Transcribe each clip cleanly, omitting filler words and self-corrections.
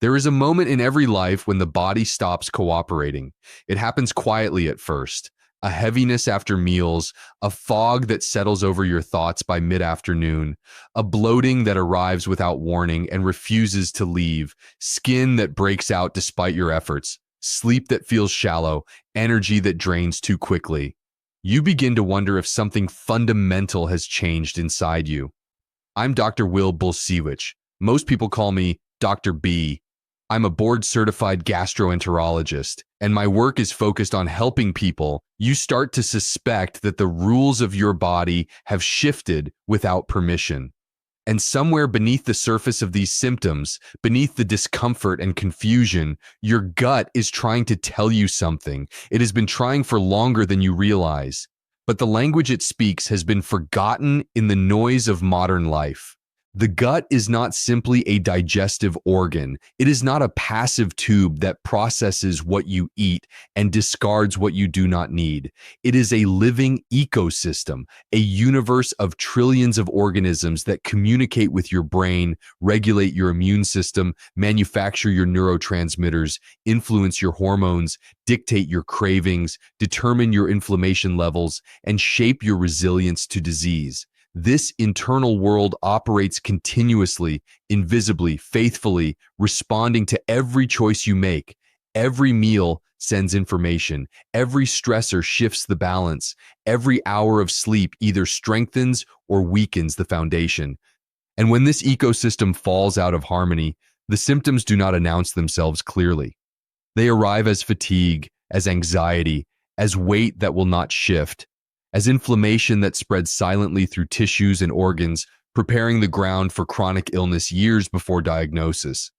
There is a moment in every life when the body stops cooperating. It happens quietly at first. A heaviness after meals, a fog that settles over your thoughts by mid-afternoon, a bloating that arrives without warning and refuses to leave, skin that breaks out despite your efforts, sleep that feels shallow, energy that drains too quickly. You begin to wonder if something fundamental has changed inside you. I'm Dr. Bulsiewicz. Most people call me Dr. B. I'm a board-certified gastroenterologist, and my work is focused on helping people. You start to suspect that the rules of your body have shifted without permission. And somewhere beneath the surface of these symptoms, beneath the discomfort and confusion, your gut is trying to tell you something. It has been trying for longer than you realize. But the language it speaks has been forgotten in the noise of modern life. The gut is not simply a digestive organ. It is not a passive tube that processes what you eat and discards what you do not need. It is a living ecosystem, a universe of trillions of organisms that communicate with your brain, regulate your immune system, manufacture your neurotransmitters, influence your hormones, dictate your cravings, determine your inflammation levels, and shape your resilience to disease. This internal world operates continuously, invisibly, faithfully, responding to every choice you make. Every meal sends information. Every stressor shifts the balance. Every hour of sleep either strengthens or weakens the foundation. And when this ecosystem falls out of harmony, the symptoms do not announce themselves clearly. They arrive as fatigue, as anxiety, as weight that will not shift, as inflammation that spreads silently through tissues and organs, preparing the ground for chronic illness years before diagnosis.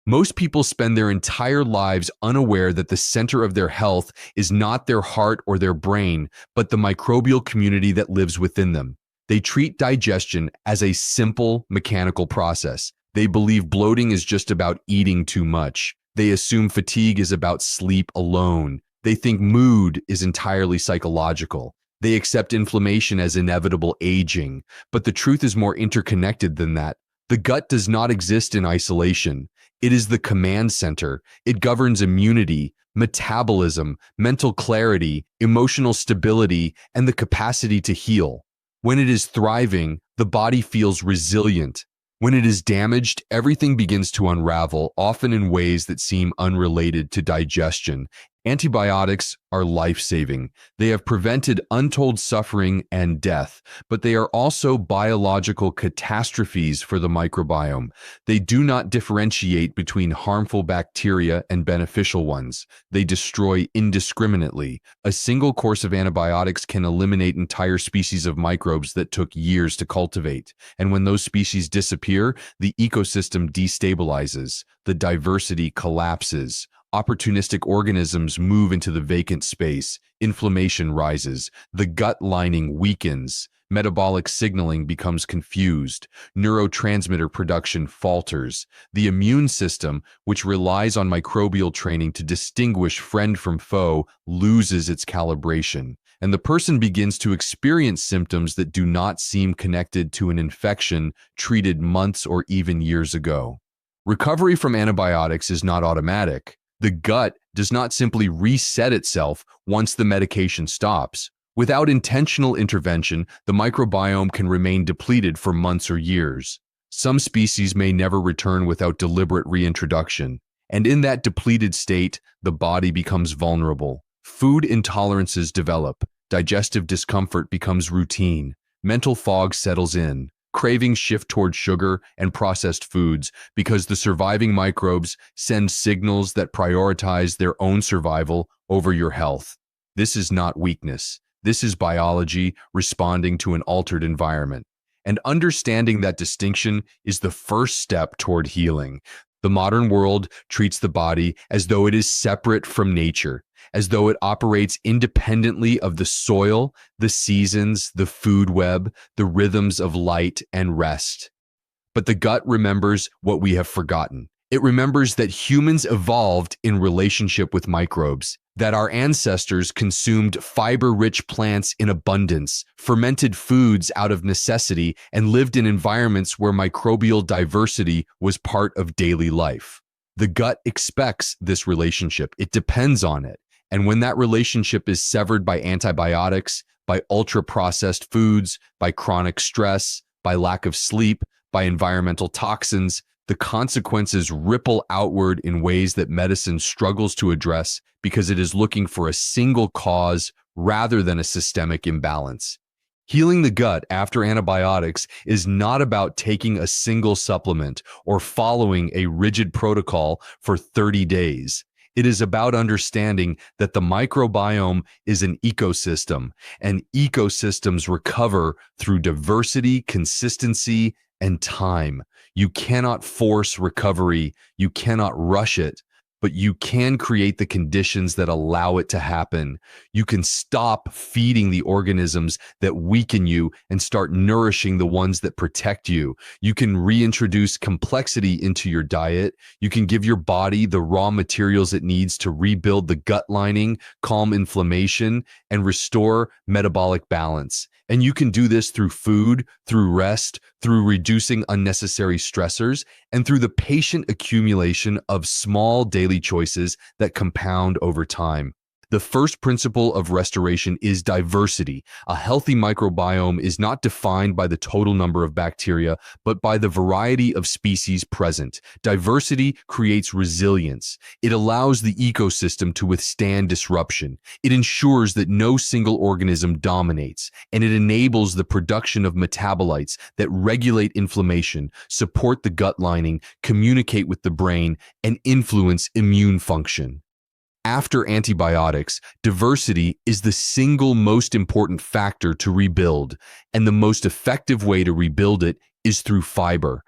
Most people spend their entire lives unaware that the center of their health is not their heart or their brain, but the microbial community that lives within them. They treat digestion as a simple mechanical process. They believe bloating is just about eating too much. They assume fatigue is about sleep alone. They think mood is entirely psychological. They accept inflammation as inevitable aging, but the truth is more interconnected than that. The gut does not exist in isolation. It is the command center. It governs immunity, metabolism, mental clarity, emotional stability, and the capacity to heal. When it is thriving, the body feels resilient. When it is damaged, everything begins to unravel, often in ways that seem unrelated to digestion. Antibiotics are life-saving. They have prevented untold suffering and death, but they are also biological catastrophes for the microbiome. They do not differentiate between harmful bacteria and beneficial ones. They destroy indiscriminately. A single course of antibiotics can eliminate entire species of microbes that took years to cultivate. And when those species disappear, the ecosystem destabilizes. The diversity collapses. Opportunistic organisms move into the vacant space, inflammation rises, the gut lining weakens, metabolic signaling becomes confused, neurotransmitter production falters, the immune system, which relies on microbial training to distinguish friend from foe, loses its calibration, and the person begins to experience symptoms that do not seem connected to an infection treated months or even years ago. Recovery from antibiotics is not automatic. The gut does not simply reset itself once the medication stops. Without intentional intervention, the microbiome can remain depleted for months or years. Some species may never return without deliberate reintroduction. And in that depleted state, the body becomes vulnerable. Food intolerances develop. Digestive discomfort becomes routine. Mental fog settles in. Cravings shift toward sugar and processed foods because the surviving microbes send signals that prioritize their own survival over your health. This is not weakness. This is biology responding to an altered environment. And understanding that distinction is the first step toward healing. The modern world treats the body as though it is separate from nature, as though it operates independently of the soil, the seasons, the food web, the rhythms of light and rest. But the gut remembers what we have forgotten. It remembers that humans evolved in relationship with microbes, that our ancestors consumed fiber-rich plants in abundance, fermented foods out of necessity, and lived in environments where microbial diversity was part of daily life. The gut expects this relationship. It depends on it. And when that relationship is severed by antibiotics, by ultra-processed foods, by chronic stress, by lack of sleep, by environmental toxins, the consequences ripple outward in ways that medicine struggles to address because it is looking for a single cause rather than a systemic imbalance. Healing the gut after antibiotics is not about taking a single supplement or following a rigid protocol for 30 days. It is about understanding that the microbiome is an ecosystem, and ecosystems recover through diversity, consistency, and time. You cannot force recovery, you cannot rush it, but you can create the conditions that allow it to happen. You can stop feeding the organisms that weaken you and start nourishing the ones that protect you. You can reintroduce complexity into your diet. You can give your body the raw materials it needs to rebuild the gut lining, calm inflammation, and restore metabolic balance. And you can do this through food, through rest, through reducing unnecessary stressors, and through the patient accumulation of small daily choices that compound over time. The first principle of restoration is diversity. A healthy microbiome is not defined by the total number of bacteria, but by the variety of species present. Diversity creates resilience. It allows the ecosystem to withstand disruption. It ensures that no single organism dominates, and it enables the production of metabolites that regulate inflammation, support the gut lining, communicate with the brain, and influence immune function. After antibiotics, diversity is the single most important factor to rebuild, and the most effective way to rebuild it is through fiber.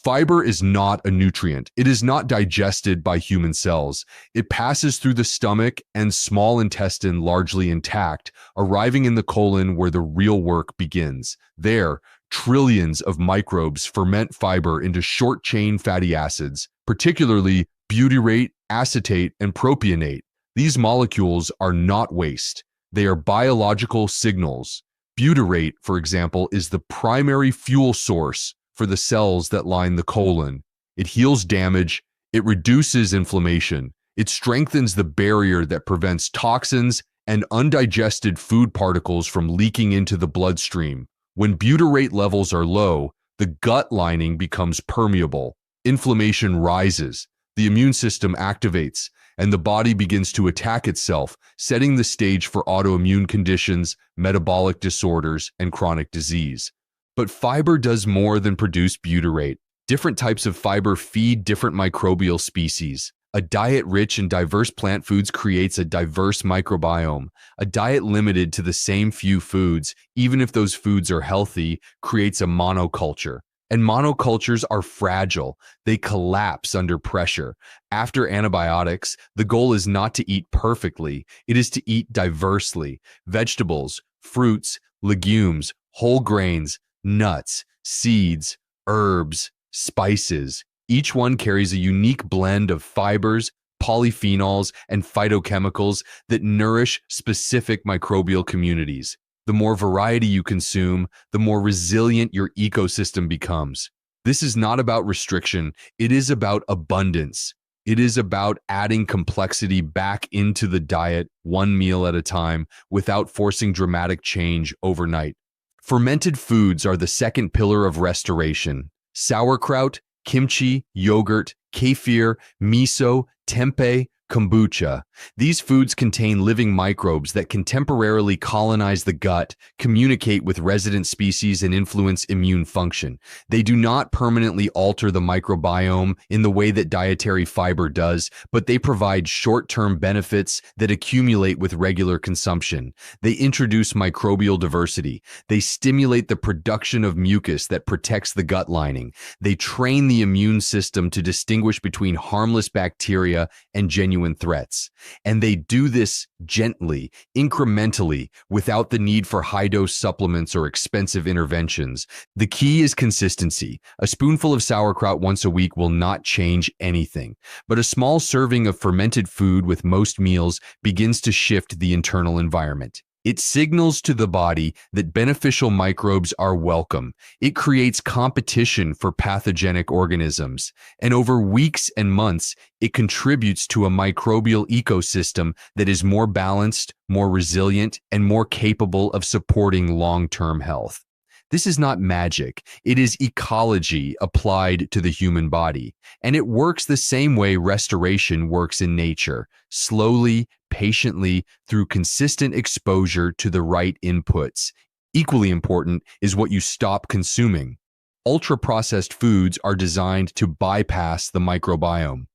Fiber is not a nutrient. It is not digested by human cells. It passes through the stomach and small intestine largely intact, arriving in the colon where the real work begins. There, trillions of microbes ferment fiber into short-chain fatty acids, particularly butyrate, acetate, and propionate. These molecules are not waste. They are biological signals. Butyrate, for example, is the primary fuel source for the cells that line the colon. It heals damage, it reduces inflammation, it strengthens the barrier that prevents toxins and undigested food particles from leaking into the bloodstream. When butyrate levels are low, the gut lining becomes permeable. Inflammation rises. The immune system activates, and the body begins to attack itself, setting the stage for autoimmune conditions, metabolic disorders, and chronic disease. But fiber does more than produce butyrate. Different types of fiber feed different microbial species. A diet rich in diverse plant foods creates a diverse microbiome. A diet limited to the same few foods, even if those foods are healthy, creates a monoculture. And monocultures are fragile. They collapse under pressure. After antibiotics, the goal is not to eat perfectly. It is to eat diversely. Vegetables, fruits, legumes, whole grains, nuts, seeds, herbs, spices. Each one carries a unique blend of fibers, polyphenols, and phytochemicals that nourish specific microbial communities. The more variety you consume, the more resilient your ecosystem becomes. This is not about restriction, it is about abundance. It is about adding complexity back into the diet, one meal at a time, without forcing dramatic change overnight. Fermented foods are the second pillar of restoration. Sauerkraut, kimchi, yogurt, kefir, miso, tempeh, kombucha. These foods contain living microbes that can temporarily colonize the gut, communicate with resident species, and influence immune function. They do not permanently alter the microbiome in the way that dietary fiber does, but they provide short-term benefits that accumulate with regular consumption. They introduce microbial diversity. They stimulate the production of mucus that protects the gut lining. They train the immune system to distinguish between harmless bacteria and genuine threats. And they do this gently, incrementally, without the need for high-dose supplements or expensive interventions. The key is consistency. A spoonful of sauerkraut once a week will not change anything, but a small serving of fermented food with most meals begins to shift the internal environment. It signals to the body that beneficial microbes are welcome. It creates competition for pathogenic organisms. And over weeks and months, it contributes to a microbial ecosystem that is more balanced, more resilient, and more capable of supporting long-term health. This is not magic. It is ecology applied to the human body. And it works the same way restoration works in nature, slowly, patiently, through consistent exposure to the right inputs. Equally important is what you stop consuming. Ultra-processed foods are designed to bypass the microbiome.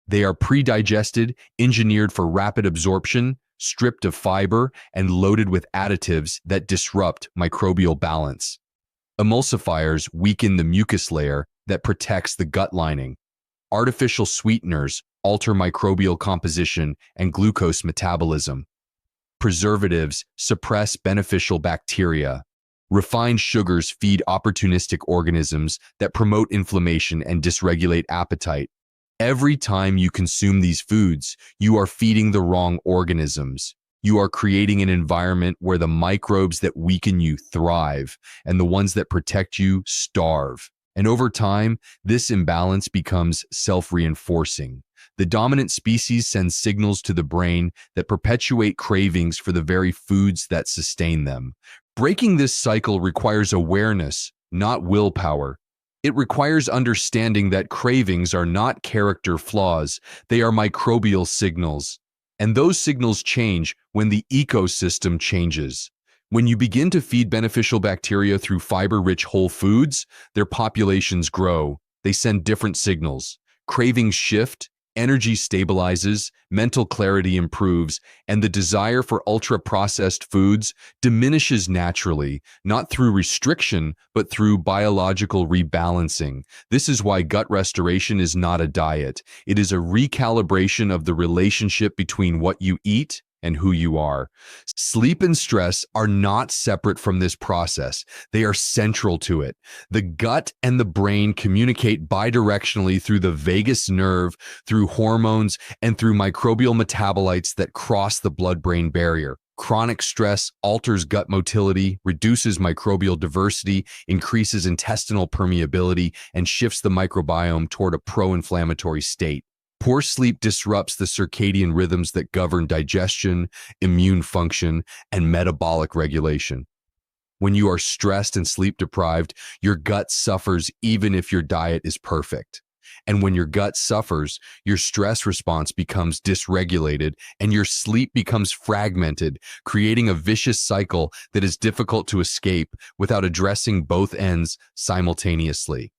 They are pre-digested, engineered for rapid absorption, stripped of fiber, and loaded with additives that disrupt microbial balance. Emulsifiers weaken the mucus layer that protects the gut lining. Artificial sweeteners alter microbial composition and glucose metabolism. Preservatives suppress beneficial bacteria. Refined sugars feed opportunistic organisms that promote inflammation and dysregulate appetite. Every time you consume these foods, you are feeding the wrong organisms. You are creating an environment where the microbes that weaken you thrive and the ones that protect you starve. And over time, this imbalance becomes self-reinforcing. The dominant species sends signals to the brain that perpetuate cravings for the very foods that sustain them. Breaking this cycle requires awareness, not willpower. It requires understanding that cravings are not character flaws, they are microbial signals. And those signals change when the ecosystem changes. When you begin to feed beneficial bacteria through fiber-rich whole foods, their populations grow. They send different signals. Cravings shift, energy stabilizes, mental clarity improves, and the desire for ultra-processed foods diminishes naturally, not through restriction, but through biological rebalancing. This is why gut restoration is not a diet. It is a recalibration of the relationship between what you eat and who you are. Sleep and stress are not separate from this process. They are central to it. The gut and the brain communicate bidirectionally through the vagus nerve, through hormones, and through microbial metabolites that cross the blood-brain barrier. Chronic stress alters gut motility, reduces microbial diversity, increases intestinal permeability, and shifts the microbiome toward a pro-inflammatory state. Poor sleep disrupts the circadian rhythms that govern digestion, immune function, and metabolic regulation. When you are stressed and sleep deprived, your gut suffers even if your diet is perfect. And when your gut suffers, your stress response becomes dysregulated and your sleep becomes fragmented, creating a vicious cycle that is difficult to escape without addressing both ends simultaneously.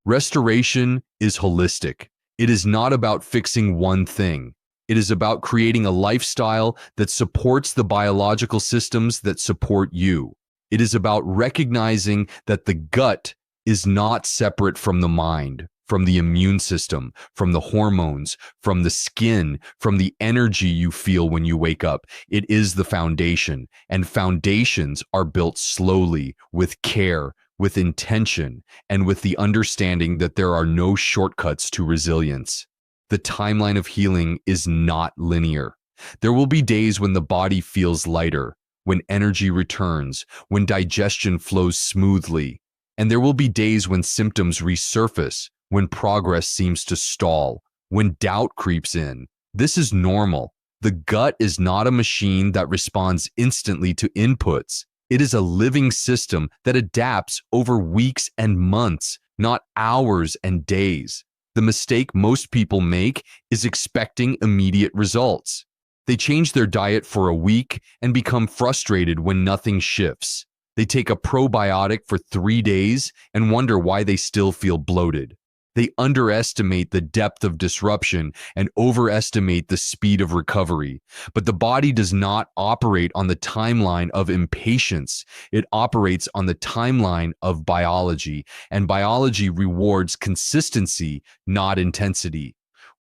Restoration is holistic. It is not about fixing one thing. It is about creating a lifestyle that supports the biological systems that support you. It is about recognizing that the gut is not separate from the mind, from the immune system, from the hormones, from the skin, from the energy you feel when you wake up. It is the foundation, and foundations are built slowly, with care, with intention, and with the understanding that there are no shortcuts to resilience. The timeline of healing is not linear. There will be days when the body feels lighter, when energy returns, when digestion flows smoothly, and there will be days when symptoms resurface, when progress seems to stall, when doubt creeps in. This is normal. The gut is not a machine that responds instantly to inputs. It is a living system that adapts over weeks and months, not hours and days. The mistake most people make is expecting immediate results. They change their diet for a week and become frustrated when nothing shifts. They take a probiotic for 3 days and wonder why they still feel bloated. They underestimate the depth of disruption and overestimate the speed of recovery. But the body does not operate on the timeline of impatience. It operates on the timeline of biology, and biology rewards consistency, not intensity.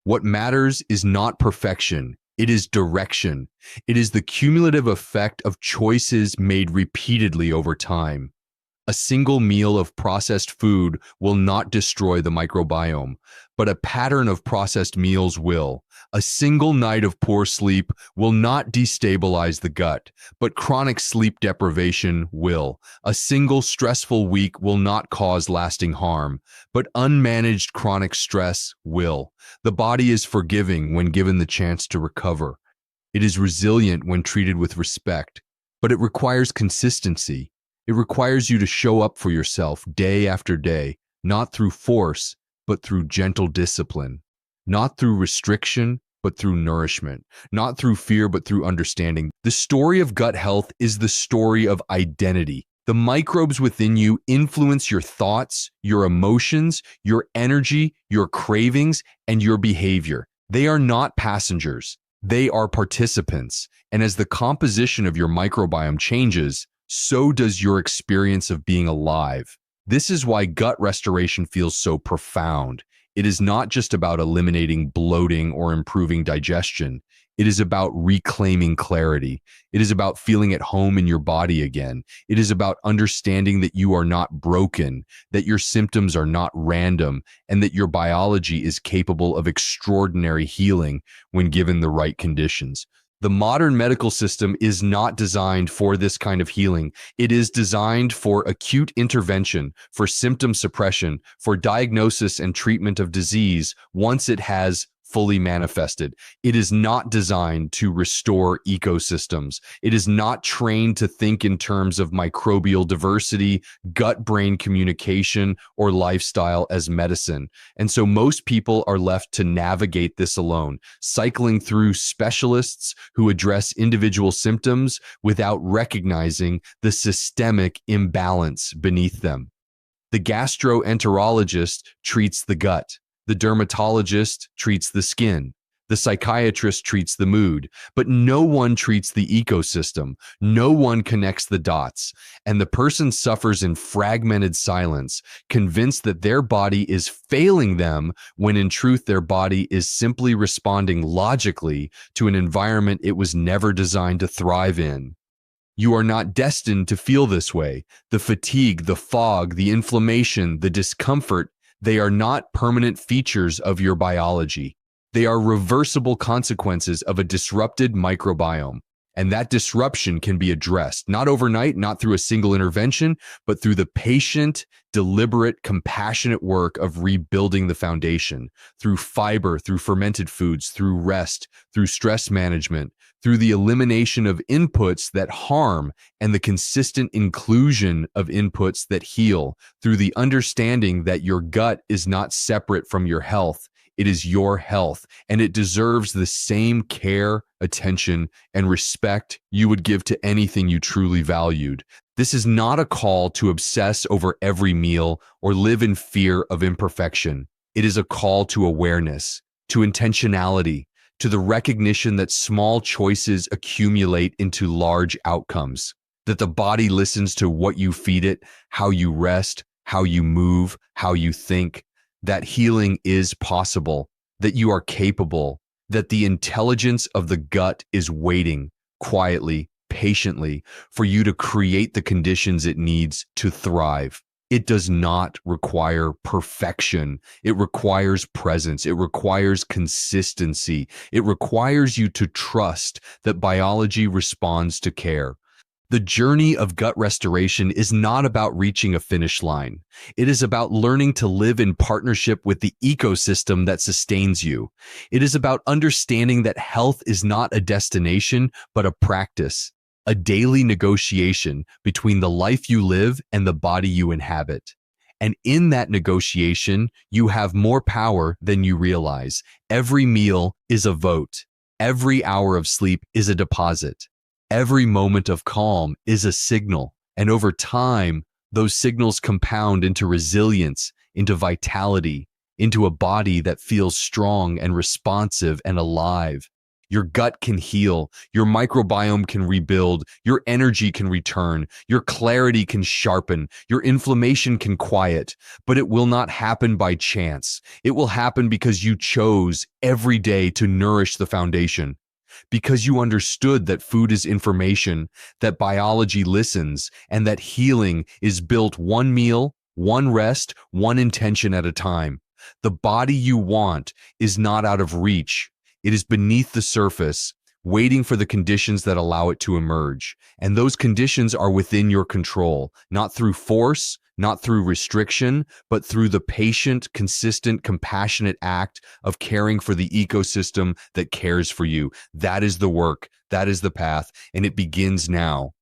What matters is not perfection. It is direction. It is the cumulative effect of choices made repeatedly over time. A single meal of processed food will not destroy the microbiome, but a pattern of processed meals will. A single night of poor sleep will not destabilize the gut, but chronic sleep deprivation will. A single stressful week will not cause lasting harm, but unmanaged chronic stress will. The body is forgiving when given the chance to recover. It is resilient when treated with respect, but it requires consistency. It requires you to show up for yourself day after day, not through force, but through gentle discipline. Not through restriction, but through nourishment. Not through fear, but through understanding. The story of gut health is the story of identity. The microbes within you influence your thoughts, your emotions, your energy, your cravings, and your behavior. They are not passengers. They are participants. And as the composition of your microbiome changes, so does your experience of being alive. This is why gut restoration feels so profound. It is not just about eliminating bloating or improving digestion. It is about reclaiming clarity. It is about feeling at home in your body again. It is about understanding that you are not broken, that your symptoms are not random, and that your biology is capable of extraordinary healing when given the right conditions. The modern medical system is not designed for this kind of healing. It is designed for acute intervention, for symptom suppression, for diagnosis and treatment of disease once it has fully manifested. It is not designed to restore ecosystems. It is not trained to think in terms of microbial diversity, gut-brain communication, or lifestyle as medicine. And so most people are left to navigate this alone, cycling through specialists who address individual symptoms without recognizing the systemic imbalance beneath them. The gastroenterologist treats the gut. The dermatologist treats the skin. The psychiatrist treats the mood, but no one treats the ecosystem. No one connects the dots. And the person suffers in fragmented silence, convinced that their body is failing them when in truth their body is simply responding logically to an environment it was never designed to thrive in. You are not destined to feel this way. The fatigue, the fog, the inflammation, the discomfort, they are not permanent features of your biology. They are reversible consequences of a disrupted microbiome. And that disruption can be addressed, not overnight, not through a single intervention, but through the patient, deliberate, compassionate work of rebuilding the foundation, through fiber, through fermented foods, through rest, through stress management, through the elimination of inputs that harm and the consistent inclusion of inputs that heal, through the understanding that your gut is not separate from your health. It is your health, and it deserves the same care, attention, and respect you would give to anything you truly valued. This is not a call to obsess over every meal or live in fear of imperfection. It is a call to awareness, to intentionality, to the recognition that small choices accumulate into large outcomes, that the body listens to what you feed it, how you rest, how you move, how you think, that healing is possible, that you are capable, that the intelligence of the gut is waiting quietly, patiently for you to create the conditions it needs to thrive. It does not require perfection. It requires presence. It requires consistency. It requires you to trust that biology responds to care. The journey of gut restoration is not about reaching a finish line. It is about learning to live in partnership with the ecosystem that sustains you. It is about understanding that health is not a destination, but a practice, a daily negotiation between the life you live and the body you inhabit. And in that negotiation, you have more power than you realize. Every meal is a vote. Every hour of sleep is a deposit. Every moment of calm is a signal, and over time, those signals compound into resilience, into vitality, into a body that feels strong and responsive and alive. Your gut can heal, your microbiome can rebuild, your energy can return, your clarity can sharpen, your inflammation can quiet, but it will not happen by chance. It will happen because you chose every day to nourish the foundation. Because you understood that food is information, that biology listens, and that healing is built one meal, one rest, one intention at a time. The body you want is not out of reach. It is beneath the surface, waiting for the conditions that allow it to emerge. And those conditions are within your control, not through force, not through restriction, but through the patient, consistent, compassionate act of caring for the ecosystem that cares for you. That is the work. That is the path. And it begins now.